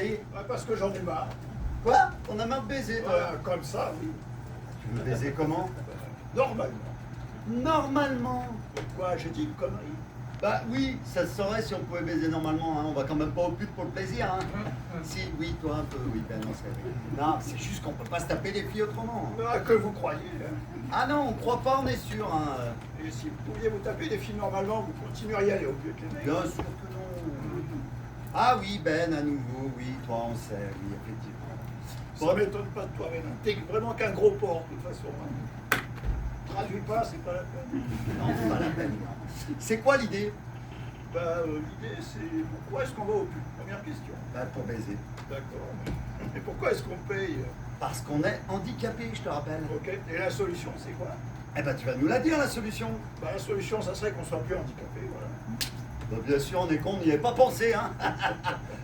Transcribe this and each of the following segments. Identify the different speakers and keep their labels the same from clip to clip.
Speaker 1: aller?
Speaker 2: Parce que j'en ai marre.
Speaker 1: Quoi? On a marre de baiser, toi?
Speaker 2: Comme ça, oui.
Speaker 1: Tu veux baiser comment?
Speaker 2: Normalement.
Speaker 1: Normalement?
Speaker 2: Quoi, j'ai dit une connerie?
Speaker 1: Bah oui, ça se saurait si on pouvait baiser normalement, hein. On va quand même pas au pute pour le plaisir, hein. Si, oui, toi un peu, oui, ben non, c'est vrai. Non, c'est juste qu'on peut pas se taper les filles autrement.
Speaker 2: Que vous croyez, hein.
Speaker 1: Ah non, on croit pas, on est sûr, hein.
Speaker 2: Et si vous pouviez vous taper des filles normalement, vous continueriez à aller au but, les mecs.
Speaker 1: Bien sûr que non. Ah oui, Ben, à nouveau, oui, toi on sait, oui, effectivement.
Speaker 2: Ça m'étonne pas de toi, Bénin. T'es vraiment qu'un gros porc, de toute façon. Hein. Traduis pas, c'est pas la peine.
Speaker 1: Non, c'est pas la peine, non. C'est quoi l'idée?
Speaker 2: L'idée, c'est pourquoi est-ce qu'on va au pub? Première question.
Speaker 1: Bah, pour baiser.
Speaker 2: D'accord. Et pourquoi est-ce qu'on paye?
Speaker 1: Parce qu'on est handicapé, je te rappelle.
Speaker 2: Ok. Et la solution, c'est quoi?
Speaker 1: Eh ben, tu vas nous la dire, la solution.
Speaker 2: La solution, ça serait qu'on soit plus handicapé, voilà.
Speaker 1: Bah, bien sûr, on est con, on n'y avait pas pensé, hein.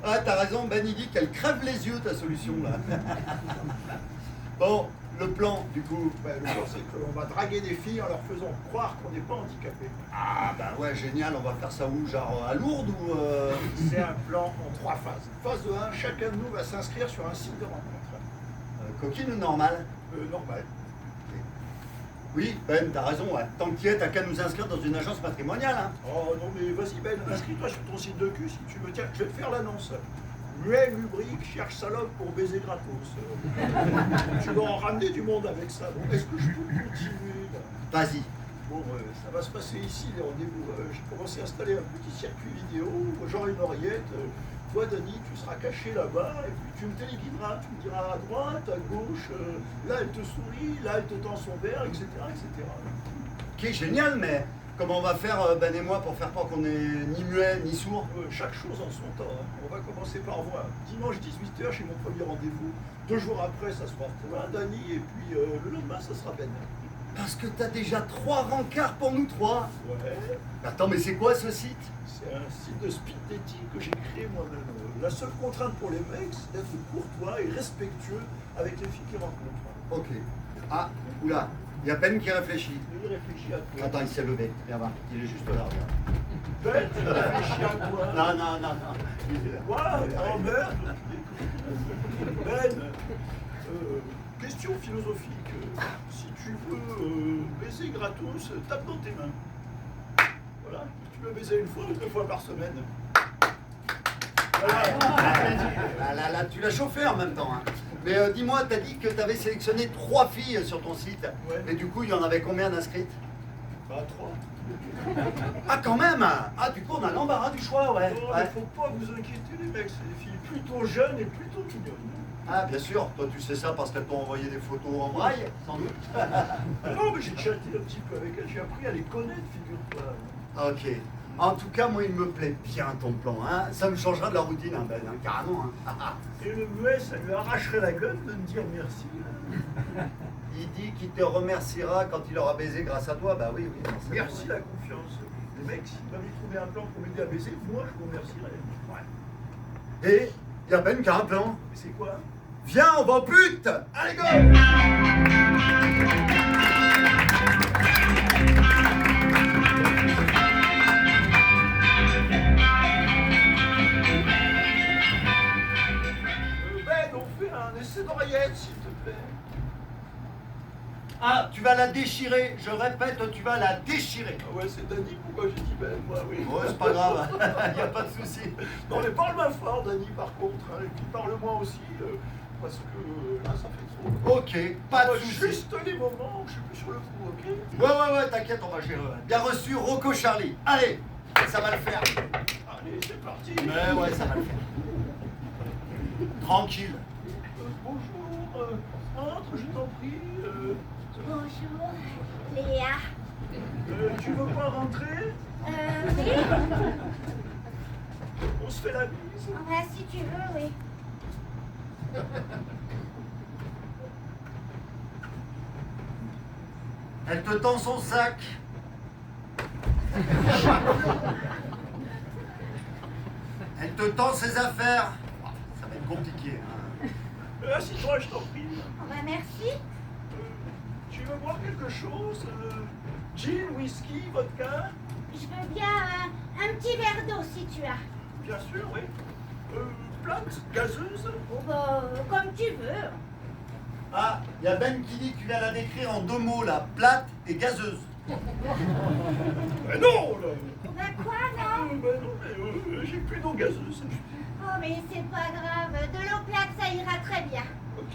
Speaker 1: Ah, t'as raison, Ben, il dit qu'elle crève les yeux, ta solution, là. Bon, le plan, du coup.
Speaker 2: Le plan, c'est qu'on va draguer des filles en leur faisant croire qu'on n'est pas handicapé.
Speaker 1: Ah, bah ouais, génial, on va faire ça où? Genre à Lourdes ou
Speaker 2: C'est un plan en 3 phases. Phase 1, chacun de nous va s'inscrire sur un site de rencontre.
Speaker 1: coquine ou normale?
Speaker 2: Normal.
Speaker 1: Oui, Ben, t'as raison, ouais. Tant que tu y es, t'as qu'à nous inscrire dans une agence matrimoniale, hein.
Speaker 2: Oh non, mais vas-y, Ben, inscris-toi sur ton site de cul si tu veux. Tiens, je vais te faire l'annonce. Muet Lubrique cherche salope pour baiser gratos. Tu vas en ramener du monde avec ça. Bon, est-ce que je peux continuer là?
Speaker 1: Vas-y.
Speaker 2: Bon, ça va se passer ici, les rendez-vous. J'ai commencé à installer un petit circuit vidéo, genre une oreillette. Toi, Dani, tu seras caché là-bas, et puis tu me téléguideras. Tu me diras à droite, à gauche, là elle te sourit, là elle te tend son verre, etc. etc.
Speaker 1: Ok, génial, mais comment on va faire, Ben et moi, pour faire croire qu'on est ni muet, ni sourd?
Speaker 2: Chaque chose en son temps. Hein. On va commencer par voir. Dimanche 18h, chez mon premier rendez-vous. 2 jours après, ça sera toi, Dani, et puis le lendemain, ça sera Ben.
Speaker 1: Parce que t'as déjà 3 rencarts pour nous 3.
Speaker 2: Ouais.
Speaker 1: Attends, mais c'est quoi ce site?
Speaker 2: C'est un site de speed dating que j'ai créé moi-même. La seule contrainte pour les mecs, c'est d'être courtois et respectueux avec les filles qu'ils rencontrent.
Speaker 1: Ok. Ah, oula, il y a Ben qui réfléchit.
Speaker 2: Il réfléchit à quoi?
Speaker 1: Attends, il s'est levé. Viens voir, il est juste là, regarde.
Speaker 2: Ben, tu réfléchis à quoi?
Speaker 1: Non, non, non, non.
Speaker 2: Quoi? Oh merde! Ben, question philosophique. Si tu veux baiser gratos, tape dans tes mains. Voilà. Tu peux baiser 1 fois ou 2 fois par semaine.
Speaker 1: Voilà. Là, tu l'as chauffé en même temps. Hein. Mais dis-moi, t'as dit que t'avais sélectionné 3 filles sur ton site.
Speaker 2: Ouais.
Speaker 1: Mais du coup, il y en avait combien d'inscrites?
Speaker 2: 3.
Speaker 1: Ah, quand même. Ah, du coup, on a l'embarras du choix, ouais.
Speaker 2: Non, mais faut pas vous inquiéter, les mecs. C'est des filles plutôt jeunes et plutôt mignonnes.
Speaker 1: Ah, bien sûr. Toi, tu sais ça parce qu'elles t'ont envoyé des photos en braille, sans doute.
Speaker 2: Non, mais j'ai chatté un petit peu avec elles. J'ai appris à les connaître, figure-toi.
Speaker 1: Ok. En tout cas, moi, il me plaît bien ton plan. Hein. Ça me changera de la routine, hein, Ben, hein, carrément. Hein.
Speaker 2: Et le muet, ça lui arracherait la gueule de me dire merci.
Speaker 1: Il dit qu'il te remerciera quand il aura baisé grâce à toi. Bah oui, oui. Forcément.
Speaker 2: Merci la confiance. Les mecs, s'ils m'avaient trouvé un plan pour m'aider à baiser, moi, je vous remercierais. Ouais.
Speaker 1: Et il y a Ben qui a un plan.
Speaker 2: Mais c'est quoi?
Speaker 1: Viens, on va au pute. Allez, go!
Speaker 2: Ben, on fait un essai d'oreillette, s'il te plaît.
Speaker 1: Ah, tu vas la déchirer. Je répète, tu vas la déchirer.
Speaker 2: Ah ouais, c'est Dani, pourquoi j'ai dit ben, moi, oui.
Speaker 1: Ouais, c'est pas grave. Il n'y a pas de souci.
Speaker 2: Non, mais parle-moi fort, Dani, par contre. Hein, et puis parle-moi aussi, parce que là, ça fait trop.
Speaker 1: Ok, pas de souci.
Speaker 2: Juste les moments où je suis plus sur le coup, ok?
Speaker 1: Ouais, t'inquiète, on va gérer. Bien reçu, Rocco Charlie. Allez, ça va le faire.
Speaker 2: Allez, c'est parti.
Speaker 1: Mais ouais, ça va le faire. Tranquille.
Speaker 2: Bonjour, entre, je t'en prie.
Speaker 3: Bonjour, Léa.
Speaker 2: Tu veux pas rentrer?
Speaker 3: Oui.
Speaker 2: On se fait la bise.
Speaker 3: Si tu veux, oui.
Speaker 1: Elle te tend son sac. Elle te tend ses affaires. Ça va être compliqué. Hein.
Speaker 2: Assis-toi, je t'en prie.
Speaker 3: Merci.
Speaker 2: Tu veux boire quelque chose? Gin, whisky, vodka?
Speaker 3: Je veux bien un petit verre d'eau si tu as.
Speaker 2: Bien sûr, oui. plate, gazeuse?
Speaker 3: Oh bah, comme tu veux.
Speaker 1: Ah, il y a Ben qui dit que tu viens la décrire en 2 mots là, plate et gazeuse.
Speaker 2: Mais non, là.
Speaker 3: Bah quoi, non?
Speaker 2: Ben non, mais j'ai plus d'eau gazeuse.
Speaker 3: Oh, mais c'est pas grave. De l'eau plate, ça ira très bien.
Speaker 2: Ok.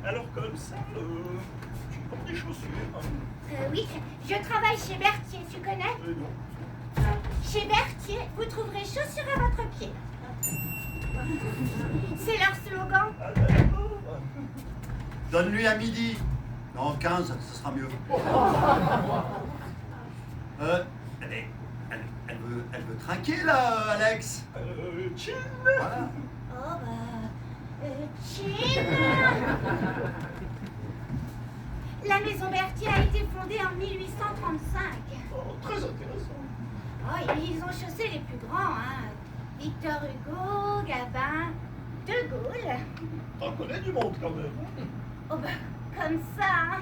Speaker 2: Alors comme ça, tu portes des chaussures, hein?
Speaker 3: Oui, je travaille chez Berthier, tu connais?
Speaker 2: Non.
Speaker 3: Chez Berthier, vous trouverez chaussures à votre pied. C'est leur slogan.
Speaker 2: Ah d'accord.
Speaker 1: Donne-lui à midi. Non, 15, ce sera mieux. Elle veut trinquer là, Alex.
Speaker 2: Chill.
Speaker 1: Voilà.
Speaker 3: Oh bah... Chin. La maison Berthier a été fondée en 1835.
Speaker 2: Oh, très intéressant.
Speaker 3: Oh, et ils ont chaussé les plus grands, hein. Victor Hugo, Gabin, De Gaulle.
Speaker 2: T'en connais du monde quand même.
Speaker 3: Oh bah, comme ça, hein.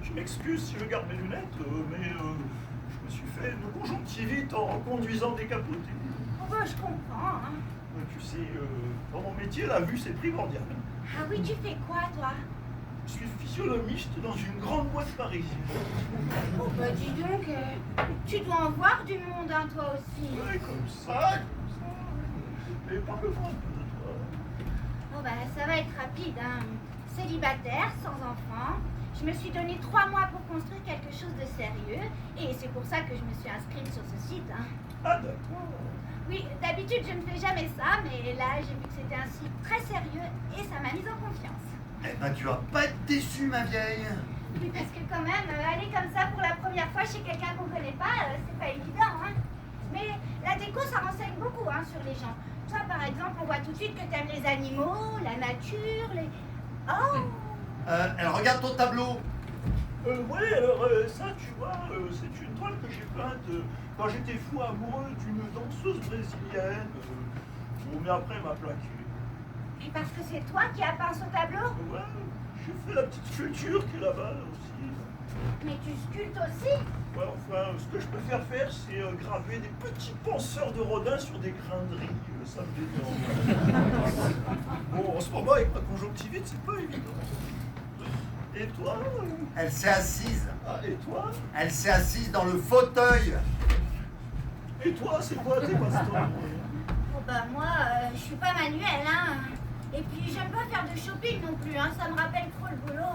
Speaker 2: Tu m'excuses si je garde mes lunettes, mais je me suis fait une conjonctivite en conduisant décapotée.
Speaker 3: Oh bah, je comprends, hein.
Speaker 2: Tu sais, dans mon métier, la vue c'est primordial.
Speaker 3: Ah oui, tu fais quoi, toi?
Speaker 2: Je suis physionomiste dans une grande boîte parisienne.
Speaker 3: Oh bah, dis donc, tu dois en voir du monde, hein, toi aussi.
Speaker 2: Ouais, comme ça. Mais parle-moi un peu de toi.
Speaker 3: Oh bah, ça va être rapide, hein. Célibataire, sans enfant. Je me suis donné 3 mois pour construire quelque chose de sérieux. Et c'est pour ça que je me suis inscrite sur ce site, hein.
Speaker 2: Ah d'accord.
Speaker 3: Oui, d'habitude, je ne fais jamais ça, mais là, j'ai vu que c'était un site très sérieux et ça m'a mise en confiance.
Speaker 1: Eh ben, tu vas pas être déçue, ma vieille.
Speaker 3: Oui, parce que quand même, aller comme ça pour la première fois chez quelqu'un qu'on connaît pas, c'est pas évident, hein. Mais la déco, ça renseigne beaucoup, hein, sur les gens. Toi, par exemple, on voit tout de suite que t'aimes les animaux, la nature, les... Oh!
Speaker 1: Elle regarde ton tableau.
Speaker 2: Ouais, alors ça, tu vois, c'est une toile que j'ai peinte quand j'étais fou amoureux d'une danseuse brésilienne. Bon, mais après, elle m'a plaqué.
Speaker 3: Et parce que c'est toi qui as peint ce tableau?
Speaker 2: Ouais, j'ai fait la petite sculpture qui est là-bas aussi.
Speaker 3: Mais tu sculptes aussi?
Speaker 2: Ouais, enfin, ce que je préfère faire, c'est graver des petits penseurs de Rodin sur des grains de riz. Ça me détend. Bon, en ce moment, avec ma conjonctivite, c'est pas évident. Et toi?
Speaker 1: Elle s'est assise.
Speaker 2: Ah, et toi?
Speaker 1: Elle s'est assise dans le fauteuil.
Speaker 2: Et toi, c'est quoi tes passe-temps?
Speaker 3: Oh bah moi, je suis pas manuelle, hein. Et puis j'aime pas faire de shopping non plus, hein. Ça me rappelle trop le boulot.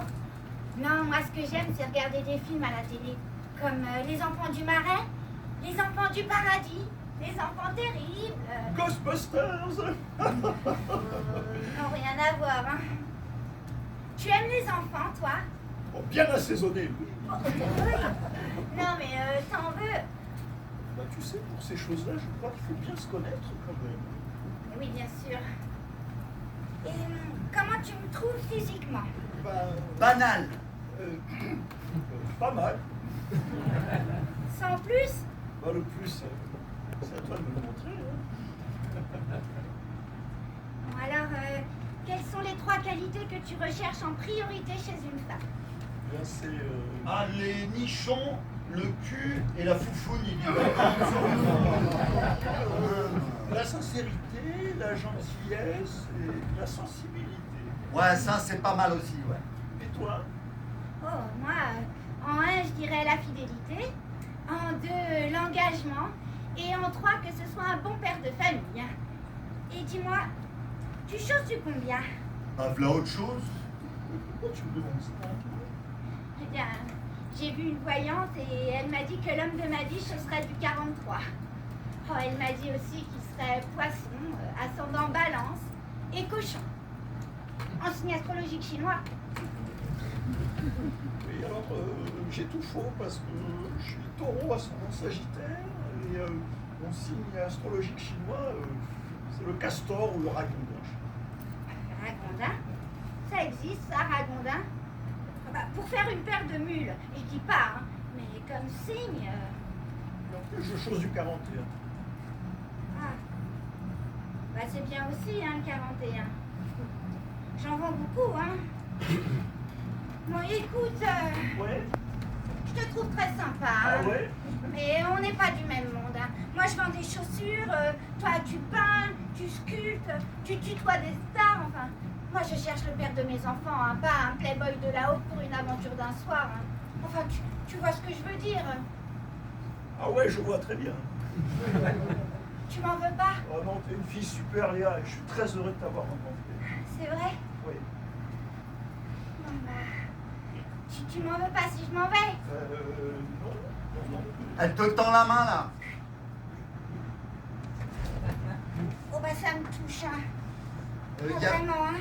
Speaker 3: Non, moi ce que j'aime, c'est regarder des films à la télé. Comme Les Enfants du Marais, Les Enfants du Paradis, Les Enfants Terribles.
Speaker 2: Ghostbusters!
Speaker 3: Non, rien à voir, hein. Tu aimes les enfants, toi?
Speaker 2: Bon, bien assaisonné, oui.
Speaker 3: Oui. Non, mais t'en veux?
Speaker 2: Bah, tu sais, pour ces choses-là, je crois qu'il faut bien se connaître quand même.
Speaker 3: Oui, bien sûr. Et comment tu me trouves physiquement?
Speaker 2: Bah,
Speaker 1: Banal.
Speaker 2: pas mal.
Speaker 3: Sans plus?
Speaker 2: Bah, le plus, c'est à toi de me le montrer. Hein.
Speaker 3: Bon, alors, quelles sont les 3 qualités que tu recherches en priorité chez une femme?
Speaker 2: Bien, c'est...
Speaker 1: Ah, les nichons, le cul et la foufoune, il dit.
Speaker 2: la sincérité, la gentillesse et la sensibilité.
Speaker 1: Ouais, ça, c'est pas mal aussi, ouais.
Speaker 2: Et toi?
Speaker 3: Oh, moi, en 1, je dirais la fidélité. En 2, l'engagement. Et en 3, que ce soit un bon père de famille. Et dis-moi, tu choses du combien?
Speaker 1: Ah, voilà autre chose.
Speaker 2: Pourquoi tu me demandes ça?
Speaker 3: Eh bien, j'ai vu une voyante et elle m'a dit que l'homme de ma vie, ce serait du 43. Oh, elle m'a dit aussi qu'il serait poisson, ascendant balance et cochon. En signe astrologique chinois.
Speaker 2: Oui, alors j'ai tout faux parce que je suis taureau ascendant sagittaire et mon signe astrologique chinois, c'est le castor ou le ragondin.
Speaker 3: Ragondin? Ça existe, ça, ragondin? Ah bah, pour faire une paire de mules, je dis pas, hein, mais comme signe...
Speaker 2: Et en plus, je chose du 41.
Speaker 3: Ah. Bah, c'est bien aussi, hein, le 41. J'en vends beaucoup, hein. Bon, écoute,
Speaker 2: Ouais.
Speaker 3: je te trouve très sympa.
Speaker 2: Ah
Speaker 3: Hein.
Speaker 2: ouais?
Speaker 3: Mais on n'est pas du même monde. Hein. Moi, je vends des chaussures, toi, tu peins, tu sculptes, tu tutoies des stars, enfin. Moi, je cherche le père de mes enfants, hein, pas un playboy de la haute pour une aventure d'un soir. Hein. Enfin, tu vois ce que je veux dire.
Speaker 2: Ah ouais, je vois très bien.
Speaker 3: Tu m'en veux pas?
Speaker 2: Oh non, t'es une fille super, Léa, et je suis très heureux de t'avoir rencontré.
Speaker 3: C'est vrai?
Speaker 2: Oui.
Speaker 3: Non, bah, tu m'en veux pas si je m'en vais?
Speaker 2: Non.
Speaker 1: Elle te tend la main là.
Speaker 3: Oh bah ça me touche, hein.
Speaker 1: Il
Speaker 3: Ah,
Speaker 1: y a
Speaker 3: vraiment, hein.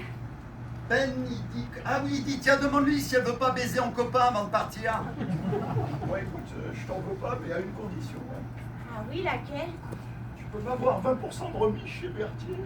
Speaker 1: Ben, il dit... Ah oui, il dit, tiens, demande-lui si elle veut pas baiser en copain avant de partir.
Speaker 2: Ouais, écoute, je t'en veux pas, mais à une condition. Hein.
Speaker 3: Ah oui, laquelle?
Speaker 2: Tu peux m'avoir 20% de remise chez Berthier.